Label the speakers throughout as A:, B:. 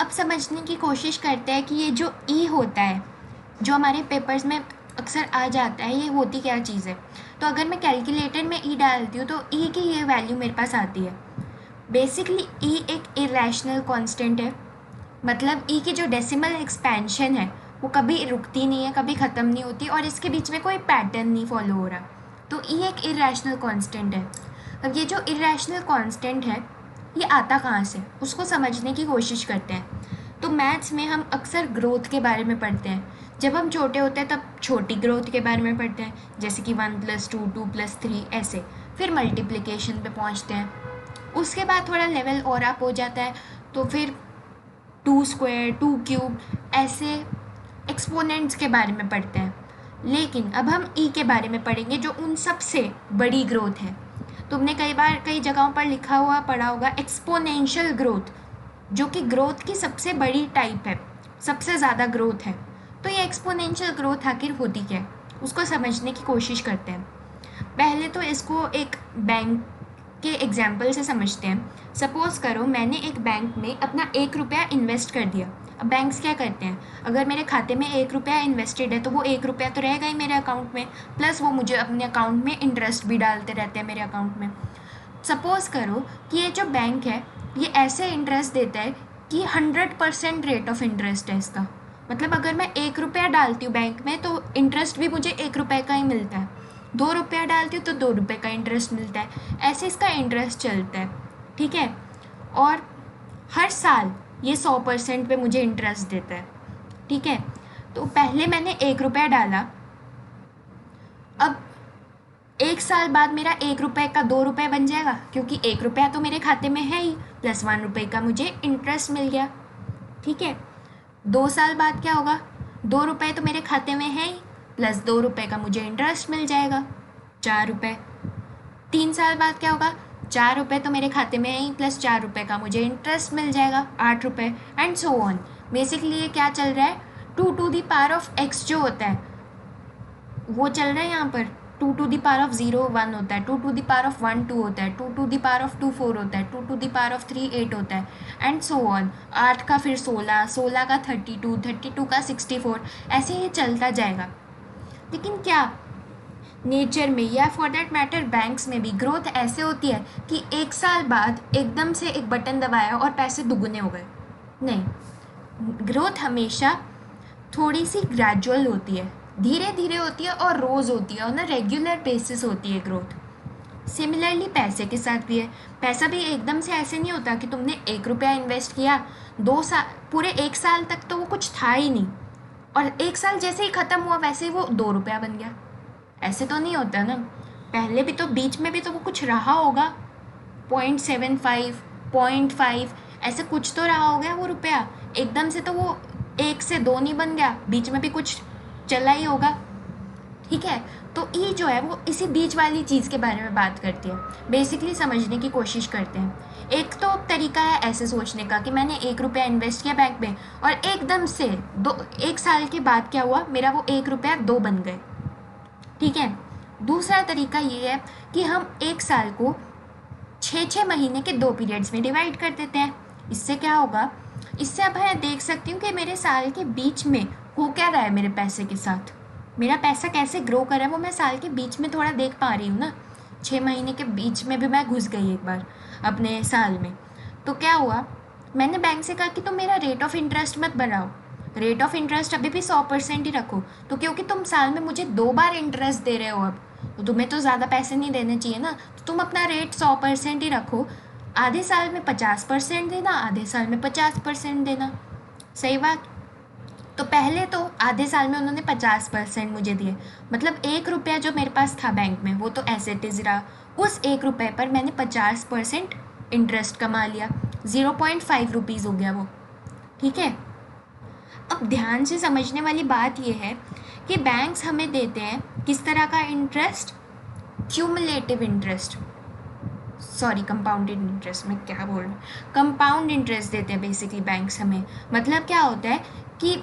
A: अब समझने की कोशिश करते हैं कि ये जो ई होता है, जो हमारे पेपर्स में अक्सर आ जाता है, ये होती क्या चीज़ है। तो अगर मैं कैलकुलेटर में ई डालती हूँ तो ई की ये वैल्यू मेरे पास आती है। बेसिकली ई एक इरेशनल कांस्टेंट है, मतलब ई की जो डेसिमल एक्सपेंशन है वो कभी रुकती नहीं है, कभी ख़त्म नहीं होती, और इसके बीच में कोई पैटर्न नहीं फॉलो हो रहा। तो ई एक इरेशनल कांस्टेंट है। अब ये जो इरेशनल कांस्टेंट है ये आता कहाँ से, उसको समझने की कोशिश करते हैं। तो मैथ्स में हम अक्सर ग्रोथ के बारे में पढ़ते हैं। जब हम छोटे होते हैं तब छोटी ग्रोथ के बारे में पढ़ते हैं, जैसे कि 1+2 2+3 ऐसे। फिर मल्टीप्लिकेशन पे पहुंचते हैं, उसके बाद थोड़ा लेवल और अप हो जाता है तो फिर 2² 2³ ऐसे एक्सपोनेंट्स के बारे में पढ़ते हैं। लेकिन अब हम ई के बारे में पढ़ेंगे, जो उन सबसे बड़ी ग्रोथ है। तुमने कई बार कई जगहों पर लिखा हुआ पढ़ा होगा एक्सपोनेंशियल ग्रोथ, जो कि ग्रोथ की सबसे बड़ी टाइप है, सबसे ज़्यादा ग्रोथ है। तो ये एक्सपोनेंशियल ग्रोथ आखिर होती क्या है, उसको समझने की कोशिश करते हैं। पहले तो इसको एक बैंक के एग्जाम्पल से समझते हैं। सपोज़ करो मैंने एक बैंक में अपना 1 रुपया इन्वेस्ट कर दिया। अब बैंक्स क्या करते हैं, अगर मेरे खाते में 1 रुपया इन्वेस्टेड है तो वो 1 रुपया तो रहेगा ही मेरे अकाउंट में, प्लस वो मुझे अपने अकाउंट में इंटरेस्ट भी डालते रहते हैं मेरे अकाउंट में। सपोज़ करो कि ये जो बैंक है ये ऐसे इंटरेस्ट देता है कि 100% रेट ऑफ इंटरेस्ट है इसका। मतलब अगर मैं 1 रुपया डालती हूँ बैंक में तो इंटरेस्ट भी मुझे 1 रुपये का ही मिलता है। 2 रुपया डालती हूँ तो 2 रुपये का इंटरेस्ट मिलता है। ऐसे इसका इंटरेस्ट चलता है, ठीक है। और हर साल ये 100% पे मुझे इंटरेस्ट देता है, ठीक है। तो पहले मैंने 1 रुपया डाला, अब 1 साल बाद मेरा 1 रुपये का 2 रुपये बन जाएगा, क्योंकि 1 रुपया तो मेरे खाते में है ही, प्लस 1 रुपये का मुझे इंटरेस्ट मिल गया, ठीक है। 2 साल बाद क्या होगा, 2 रुपये तो मेरे खाते में है ही, प्लस 2 रुपये का मुझे इंटरेस्ट मिल जाएगा, 4 रुपये। 3 साल बाद क्या होगा, 4 रुपये तो मेरे खाते में है ही, प्लस 4 रुपये का मुझे इंटरेस्ट मिल जाएगा, 8 रुपये, एंड सो ऑन। बेसिकली ये क्या चल रहा है, 2⁻x जो होता है वो चल रहा है यहाँ पर। 2⁻0 1 होता है, 2⁻1 2 होता है, 2⁻2 4 होता है, 2⁻3 8 होता है, एंड सो ऑन। 8 का फिर 16, 16 का 32, 32 का 64, ऐसे ही चलता जाएगा। लेकिन क्या नेचर में या फॉर दैट मैटर बैंक्स में भी ग्रोथ ऐसे होती है कि 1 साल बाद एकदम से एक बटन दबाया और पैसे दुगने हो गए? नहीं, ग्रोथ हमेशा थोड़ी सी ग्रेजुअल होती है, धीरे धीरे होती है, और रोज़ होती है, और ना रेगुलर बेसिस होती है ग्रोथ। सिमिलरली पैसे के साथ भी है। पैसा भी एकदम से ऐसे नहीं होता कि तुमने 1 रुपया इन्वेस्ट किया, 2 साल पूरे 1 साल तक तो वो कुछ था ही नहीं, और 1 साल जैसे ही ख़त्म हुआ वैसे ही वो 2 रुपया बन गया। ऐसे तो नहीं होता ना, पहले भी तो बीच में भी तो वो कुछ रहा होगा, 0.75 0.5 ऐसे कुछ तो रहा होगा वो रुपया। एकदम से तो वो 1 से 2 नहीं बन गया, बीच में भी कुछ चला ही होगा, ठीक है। तो ई जो है वो इसी बीच वाली चीज़ के बारे में बात करती है। बेसिकली समझने की कोशिश करते हैं। एक तो तरीका है ऐसे सोचने का कि मैंने 1 रुपया इन्वेस्ट किया बैंक में और एकदम से 1 साल के बाद क्या हुआ, मेरा वो 1 रुपया 2 बन गए, ठीक है। दूसरा तरीका ये है कि हम 1 साल को 6 महीने के 2 पीरियड्स में डिवाइड कर देते हैं। इससे क्या होगा, इससे अब मैं देख सकती हूँ कि मेरे साल के बीच में हो क्या रहा है मेरे पैसे के साथ, मेरा पैसा कैसे ग्रो कर रहा है, वो मैं साल के बीच में थोड़ा देख पा रही हूँ ना। 6 महीने के बीच में भी मैं घुस गई एक बार अपने साल में। तो क्या हुआ, मैंने बैंक से कहा कि तुम मेरा रेट ऑफ इंटरेस्ट मत बढ़ाओ, रेट ऑफ इंटरेस्ट अभी भी 100% ही रखो। तो क्योंकि तुम साल में मुझे 2 बार इंटरेस्ट दे रहे हो अब, तो तुम्हें तो ज़्यादा पैसे नहीं देने चाहिए ना, तो तुम अपना रेट 100% ही रखो। आधे साल में 50% देना, आधे साल में 50% देना, सही बात। तो पहले तो आधे साल में उन्होंने 50% मुझे दिए, मतलब 1 रुपया जो मेरे पास था बैंक में वो तो एज इट इज़ रहा। उस 1 रुपये पर मैंने 50% इंटरेस्ट कमा लिया, 0.5 रुपीज़ हो गया वो, ठीक है। अब ध्यान से समझने वाली बात यह है कि बैंक्स हमें देते हैं किस तरह का interest, cumulative interest, sorry compounded interest, मैं क्या बोल रही हूँ, कंपाउंड इंटरेस्ट देते हैं बेसिकली बैंक्स हमें। मतलब क्या होता है कि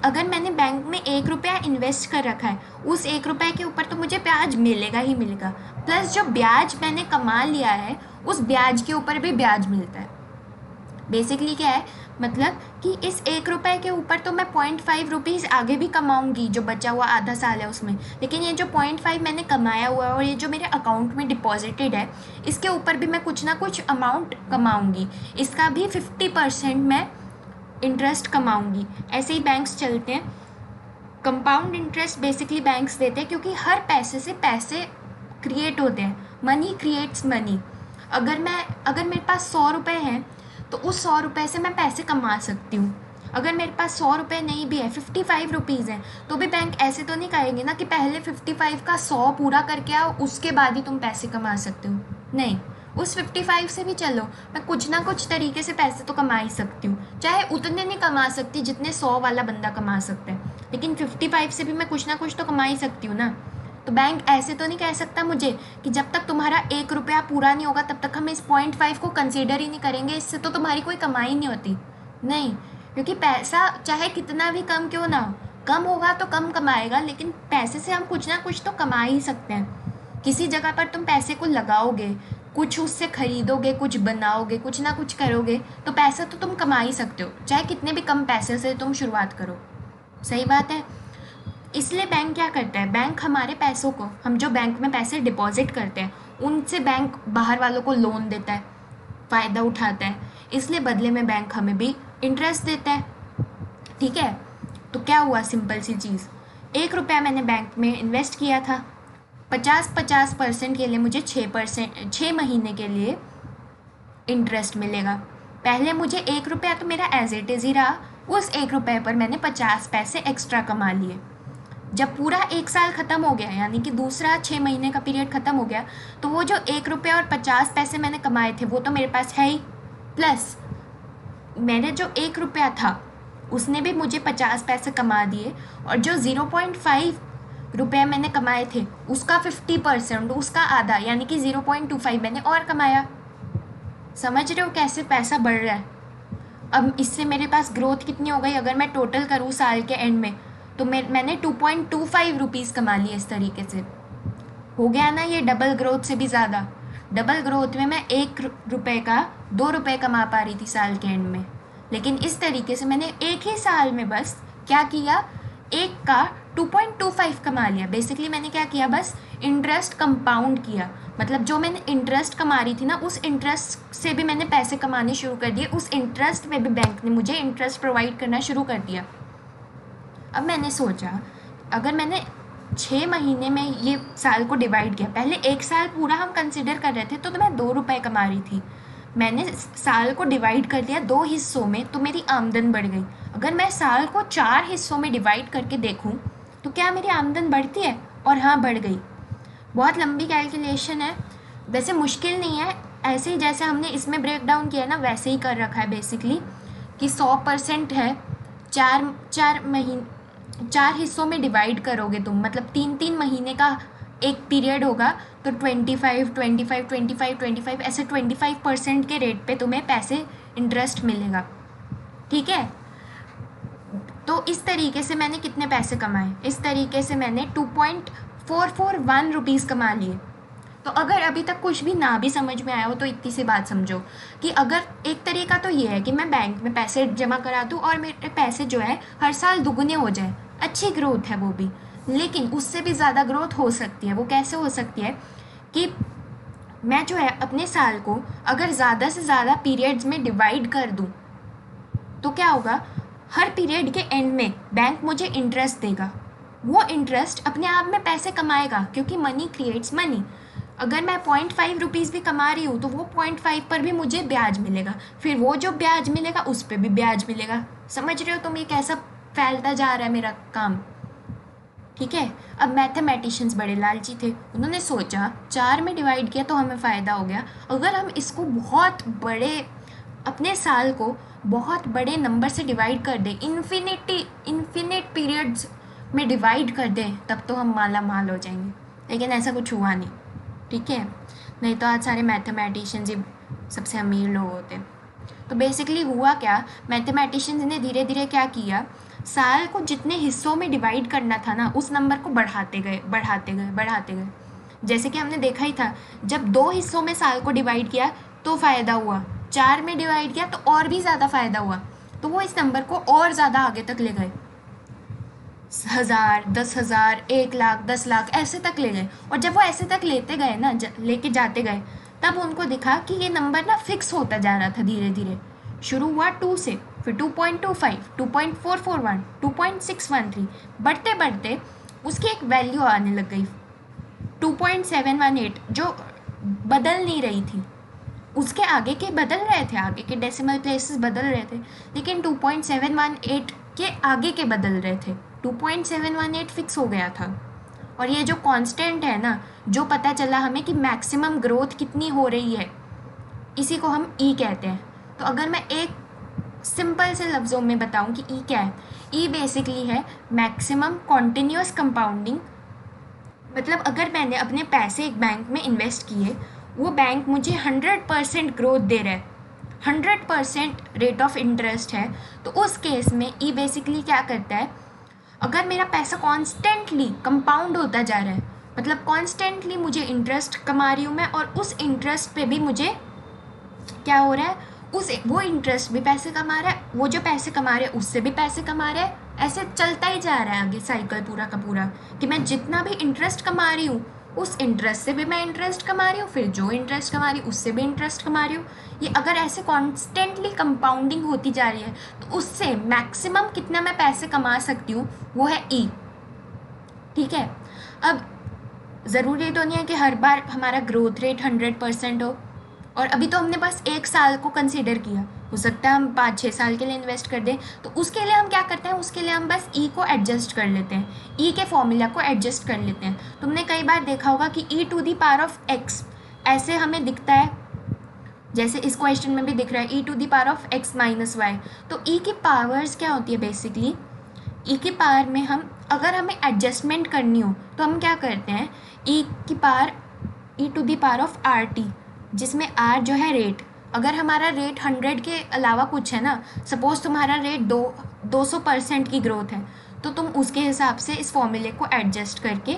A: अगर मैंने बैंक में 1 रुपया इन्वेस्ट कर रखा है, उस 1 रुपये के ऊपर तो मुझे ब्याज मिलेगा ही मिलेगा, प्लस जो ब्याज मैंने कमा लिया है उस ब्याज के ऊपर भी ब्याज मिलता है। बेसिकली क्या है, मतलब कि इस 1 रुपये के ऊपर तो मैं 0.5 रुपीज़ आगे भी कमाऊंगी, जो बचा हुआ आधा साल है उसमें, लेकिन ये जो 0.5 मैंने कमाया हुआ है और ये जो मेरे अकाउंट में डिपॉजिटेड है, इसके ऊपर भी मैं कुछ ना कुछ अमाउंट कमाऊंगी, इसका भी 50% मैं इंटरेस्ट कमाऊंगी। ऐसे ही बैंक्स चलते हैं। कंपाउंड इंटरेस्ट बेसिकली बैंक्स देते हैं क्योंकि हर पैसे से पैसे क्रिएट होते हैं, मनी क्रिएट्स मनी। अगर मेरे पास 100 रुपये हैं तो उस 100 रुपये से मैं पैसे कमा सकती हूँ। अगर मेरे पास 100 रुपये नहीं भी है, 55 रुपीज़ हैं, तो भी बैंक ऐसे तो नहीं कहेंगे ना कि पहले 55 का 100 पूरा करके आओ, उसके बाद ही तुम पैसे कमा सकते हो। नहीं, उस 55 से भी चलो, मैं कुछ ना कुछ तरीके से पैसे तो कमा ही सकती हूँ। चाहे उतने नहीं कमा सकती जितने 100 वाला बंदा कमा सकता है, लेकिन 55 से भी मैं कुछ ना कुछ तो कमा ही सकती हूँ ना। तो बैंक ऐसे तो नहीं कह सकता मुझे कि जब तक तुम्हारा 1 रुपया पूरा नहीं होगा तब तक हम इस 0.5 को कंसीडर ही नहीं करेंगे, इससे तो तुम्हारी कोई कमाई नहीं होती। नहीं, क्योंकि पैसा चाहे कितना भी कम क्यों ना हो, कम होगा तो कम कमाएगा, लेकिन पैसे से हम कुछ ना कुछ तो कमा ही सकते हैं। किसी जगह पर तुम पैसे को लगाओगे, कुछ उससे खरीदोगे, कुछ बनाओगे, कुछ ना कुछ करोगे, तो पैसा तो तुम कमा ही सकते हो, चाहे कितने भी कम पैसे से तुम शुरुआत करो। सही बात है। इसलिए बैंक क्या करता है, बैंक हमारे पैसों को, हम जो बैंक में पैसे डिपॉजिट करते हैं, उनसे बैंक बाहर वालों को लोन देता है, फ़ायदा उठाता है, इसलिए बदले में बैंक हमें भी इंटरेस्ट देता है। ठीक है, तो क्या हुआ, सिंपल सी चीज़, 1 रुपया मैंने बैंक में इन्वेस्ट किया था, 50% के लिए मुझे 6 महीने के लिए इंटरेस्ट मिलेगा। पहले मुझे 1 रुपया तो मेरा एज इट इज़ ही रहा, उस 1 रुपये पर मैंने 50 पैसे एक्स्ट्रा कमा लिए। जब पूरा 1 साल ख़त्म हो गया, यानी कि दूसरा 6 महीने का पीरियड ख़त्म हो गया, तो वो जो 1 रुपया और 50 पैसे मैंने कमाए थे वो तो मेरे पास है ही, प्लस मैंने जो 1 रुपया था उसने भी मुझे 50 पैसे कमा दिए, और जो 0.5 रुपये मैंने कमाए थे उसका 50%, उसका आधा, यानी कि 0.25 मैंने और कमाया। समझ रहे हो कैसे पैसा बढ़ रहा है। अब इससे मेरे पास ग्रोथ कितनी हो गई, अगर मैं टोटल करूँ साल के एंड में, तो मैंने 2.25 रुपीज़ कमा लिए। इस तरीके से हो गया ना ये डबल ग्रोथ से भी ज़्यादा। डबल ग्रोथ में मैं 1 रुपये का 2 रुपये कमा पा रही थी साल के एंड में, लेकिन इस तरीके से मैंने एक ही साल में बस क्या किया, 1 का 2.25 कमा लिया। बेसिकली मैंने क्या किया, बस इंटरेस्ट कंपाउंड किया, मतलब जो मैंने इंटरेस्ट कमा रही थी ना, उस इंटरेस्ट से भी मैंने पैसे कमाने शुरू कर दिए, उस इंटरेस्ट में भी बैंक ने मुझे इंटरेस्ट प्रोवाइड करना शुरू कर दिया। अब मैंने सोचा, अगर मैंने 6 महीने में ये साल को डिवाइड किया, पहले 1 साल पूरा हम कंसिडर कर रहे थे तो मैं 2 रुपये कमा रही थी, मैंने साल को डिवाइड कर दिया 2 हिस्सों में, तो मेरी आमदन बढ़ गई। अगर मैं साल को 4 हिस्सों में डिवाइड करके देखूं तो क्या मेरी आमदन बढ़ती है? और हाँ, बढ़ गई। बहुत लंबी कैलकुलेशन है, वैसे मुश्किल नहीं है, ऐसे ही जैसे हमने इसमें ब्रेक डाउन किया ना वैसे ही कर रखा है बेसिकली, कि 100% है, 4 हिस्सों में डिवाइड करोगे तुम, मतलब 3 महीने का एक पीरियड होगा, तो 25, 25, 25, 25 ऐसे 25% के रेट पे तुम्हें पैसे इंटरेस्ट मिलेगा। ठीक है, तो इस तरीके से मैंने कितने पैसे कमाए, इस तरीके से मैंने 2.441 रुपीज़ कमा लिए। तो अगर अभी तक कुछ भी ना भी समझ में आया हो तो इतनी सी बात समझो कि अगर एक तरीका तो ये है कि मैं बैंक में पैसे जमा करा दूँ और मेरे पैसे जो है हर साल दुगने हो जाए, अच्छी ग्रोथ है वो भी, लेकिन उससे भी ज़्यादा ग्रोथ हो सकती है। वो कैसे हो सकती है कि मैं जो है अपने साल को अगर ज़्यादा से ज़्यादा पीरियड्स में डिवाइड कर दूँ तो क्या होगा, हर पीरियड के एंड में बैंक मुझे इंटरेस्ट देगा, वो इंटरेस्ट अपने आप में पैसे कमाएगा, क्योंकि मनी क्रिएट्स मनी। अगर मैं 0.5 रुपीज़ भी कमा रही हूँ तो वो 0.5 पर भी मुझे ब्याज मिलेगा, फिर वो जो ब्याज मिलेगा उस पर भी ब्याज मिलेगा। समझ रहे हो तुम ये कैसा फैलता जा रहा है मेरा काम। ठीक है, अब मैथमेटिशियंस बड़े लालची थे, उन्होंने सोचा 4 में डिवाइड किया तो हमें फ़ायदा हो गया, अगर हम इसको बहुत बड़े, अपने साल को बहुत बड़े नंबर से डिवाइड कर दें, इन्फिनिट पीरियड्स में डिवाइड कर दें, तब तो हम माला माल हो जाएंगे। लेकिन ऐसा कुछ हुआ नहीं। ठीक है, नहीं तो आज सारे मैथमेटिशियंस ही सबसे अमीर लोग होते। तो बेसिकली हुआ क्या, मैथमेटिशियंस ने धीरे धीरे क्या किया, साल को जितने हिस्सों में डिवाइड करना था ना, उस नंबर को बढ़ाते गए। जैसे कि हमने देखा ही था, जब 2 हिस्सों में साल को डिवाइड किया तो फ़ायदा हुआ, 4 में डिवाइड किया तो और भी ज़्यादा फ़ायदा हुआ, तो वो इस नंबर को और ज़्यादा आगे तक ले गए, 1000, 10,000, 1,00,000, 10,00,000 ऐसे तक ले गए। और जब वो ऐसे तक लेते गए ना, लेके जाते गए, तब उनको दिखा कि ये नंबर ना फिक्स होता जा रहा था धीरे धीरे। शुरू हुआ 2 से, फिर 2.25, 2.441, 2.613, बढ़ते बढ़ते उसकी एक वैल्यू आने लग गई 2.718, जो बदल नहीं रही थी। उसके आगे के बदल रहे थे, आगे के डेसिमल प्लेसेस बदल रहे थे, लेकिन 2.718 के आगे के बदल रहे थे। 2.718 फिक्स हो गया था। और ये जो कांस्टेंट है ना, जो पता चला हमें कि मैक्सिमम ग्रोथ कितनी हो रही है, इसी को हम ई कहते हैं। तो अगर मैं एक सिंपल से लफ्ज़ों में बताऊं कि ई क्या है, ई बेसिकली है मैक्सिमम कॉन्टिन्यूस कंपाउंडिंग। मतलब अगर मैंने अपने पैसे एक बैंक में इन्वेस्ट किए, वो बैंक मुझे 100% ग्रोथ दे रहा है, 100% रेट ऑफ इंटरेस्ट है, तो उस केस में ई बेसिकली क्या करता है, अगर मेरा पैसा कॉन्स्टेंटली कंपाउंड होता जा रहा है, मतलब कॉन्स्टेंटली मुझे इंटरेस्ट कमा रही हूँ मैं, और उस इंटरेस्ट पे भी मुझे क्या हो रहा है, वो इंटरेस्ट भी पैसे कमा रहा है, वो जो पैसे कमा रहे हैं उससे भी पैसे कमा रहे हैं, ऐसे चलता ही जा रहा है आगे साइकिल पूरा का पूरा, कि मैं जितना भी इंटरेस्ट कमा रही हूँ उस इंटरेस्ट से भी मैं इंटरेस्ट कमा रही हूँ, फिर जो इंटरेस्ट कमा रही हूँ उससे भी इंटरेस्ट कमा रही हूँ। ये अगर ऐसे कॉन्स्टेंटली कंपाउंडिंग होती जा रही है, तो उससे मैक्सिमम कितना मैं पैसे कमा सकती हूँ, वो है ई। ठीक है, अब ज़रूरी तो नहीं है कि हर बार हमारा ग्रोथ रेट 100% हो, और अभी तो हमने बस 1 साल को कंसीडर किया, हो सकता है हम 5-6 साल के लिए इन्वेस्ट कर दें, तो उसके लिए हम क्या करते हैं, उसके लिए हम बस ई को एडजस्ट कर लेते हैं, ई के फॉर्मूला को एडजस्ट कर लेते हैं। तुमने कई बार देखा होगा कि e to the power of x ऐसे हमें दिखता है, जैसे इस क्वेश्चन में भी दिख रहा है e to the power of x minus y. तो ई की पावर्स क्या होती है, बेसिकली ई की पावर में हम अगर हमें एडजस्टमेंट करनी हो तो हम क्या करते हैं, ई की power E to the power of R T, जिसमें आर जो है रेट, अगर हमारा रेट 100 के अलावा कुछ है ना, सपोज तुम्हारा रेट 200% की ग्रोथ है, तो तुम उसके हिसाब से इस फॉर्मूले को एडजस्ट करके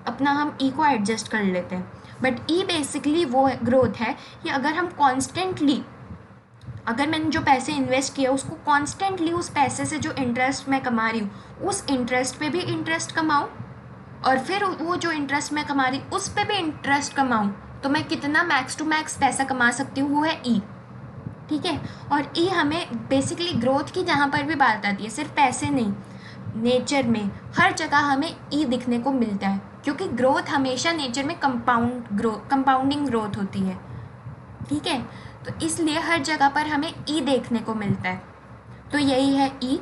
A: अपना हम ई को एडजस्ट कर लेते हैं। बट ई बेसिकली वो ग्रोथ है कि अगर हम कॉन्स्टेंटली, अगर मैंने जो पैसे इन्वेस्ट किया उसको कॉन्स्टेंटली उस पैसे से जो इंटरेस्ट मैं कमा रही हूँ उस इंटरेस्ट पे भी इंटरेस्ट कमाऊँ, और फिर वो जो इंटरेस्ट मैं कमा रही उस पे भी इंटरेस्ट कमाऊँ, तो मैं कितना मैक्स टू मैक्स पैसा कमा सकती हूँ, वो है ई। ठीक है, और ई हमें बेसिकली ग्रोथ की जहाँ पर भी बात आती है, सिर्फ पैसे नहीं, नेचर में हर जगह हमें ई दिखने को मिलता है, क्योंकि ग्रोथ हमेशा नेचर में कंपाउंडिंग ग्रोथ होती है। ठीक है, तो इसलिए हर जगह पर हमें ई देखने को मिलता है। तो यही है ई।